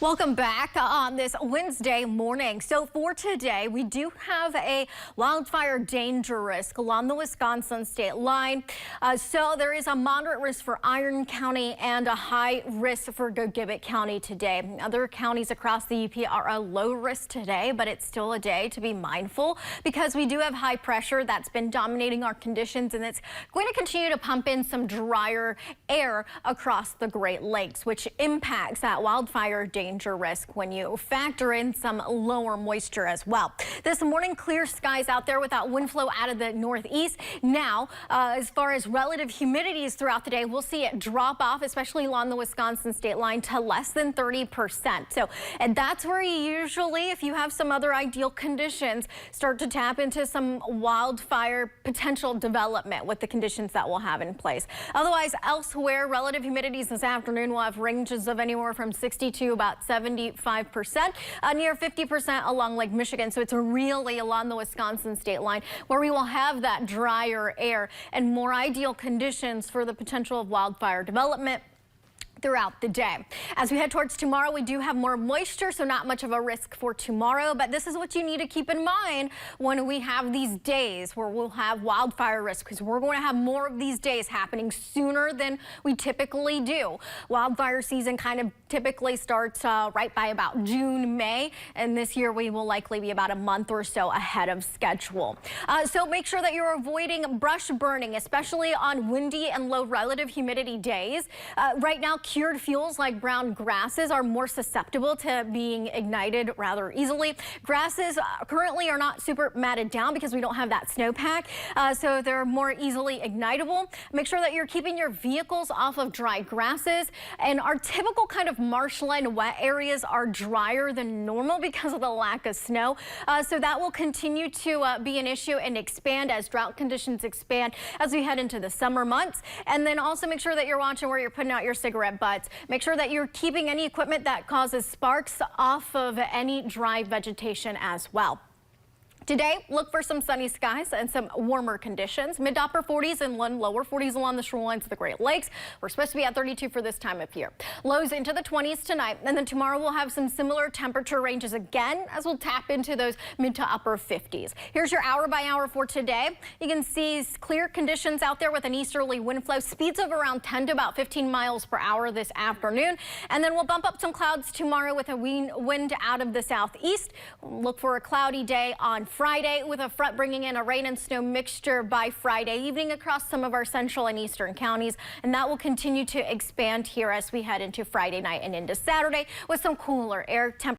Welcome back on this Wednesday morning. So for today, we do have a wildfire danger risk along the Wisconsin state line. So there is a moderate risk for Iron County and a high risk for Gogibbet County today. Other counties across the UP are a low risk today, but it's still a day to be mindful because we do have high pressure that's been dominating our conditions, and it's going to continue to pump in some drier air across the Great Lakes, which impacts that wildfire danger risk when you factor in some lower moisture as well. This morning, clear skies out there without wind flow out of the northeast. Now, as far as relative humidities throughout the day, we'll see it drop off, especially along the Wisconsin state line, to less than 30%. So, and that's where you usually, if you have some other ideal conditions, start to tap into some wildfire potential development with the conditions that we'll have in place. Otherwise, elsewhere, relative humidities this afternoon will have ranges of anywhere from 60 to about 75%, near 50% along Lake Michigan. So it's really along the Wisconsin state line where we will have that drier air and more ideal conditions for the potential of wildfire development throughout the day. As we head towards tomorrow, we do have more moisture, so not much of a risk for tomorrow, but this is what you need to keep in mind when we have these days where we'll have wildfire risk, because we're going to have more of these days happening sooner than we typically do. Wildfire season kind of typically starts right by about June, May, and this year we will likely be about a month or so ahead of schedule. So make sure that you're avoiding brush burning, especially on windy and low relative humidity days. Right now, cured fuels like brown grasses are more susceptible to being ignited rather easily. Grasses currently are not super matted down because we don't have that snowpack, so they're more easily ignitable. Make sure that you're keeping your vehicles off of dry grasses, and our typical kind of marshland wet areas are drier than normal because of the lack of snow, so that will continue to be an issue and expand as drought conditions expand as we head into the summer months. And then also make sure that you're watching where you're putting out your cigarette butts. Make sure that you're keeping any equipment that causes sparks off of any dry vegetation as well. Today, look for some sunny skies and some warmer conditions. Mid to upper 40s and lower 40s along the shorelines of the Great Lakes. We're supposed to be at 32 for this time of year. Lows into the 20s tonight, and then tomorrow we'll have some similar temperature ranges again as we'll tap into those mid to upper 50s. Here's your hour by hour for today. You can see clear conditions out there with an easterly wind flow, speeds of around 10 to about 15 miles per hour this afternoon. And then we'll bump up some clouds tomorrow with a wind out of the southeast. Look for a cloudy day on Friday with a front bringing in a rain and snow mixture by Friday evening across some of our central and eastern counties, and that will continue to expand here as we head into Friday night and into Saturday with some cooler air temperatures.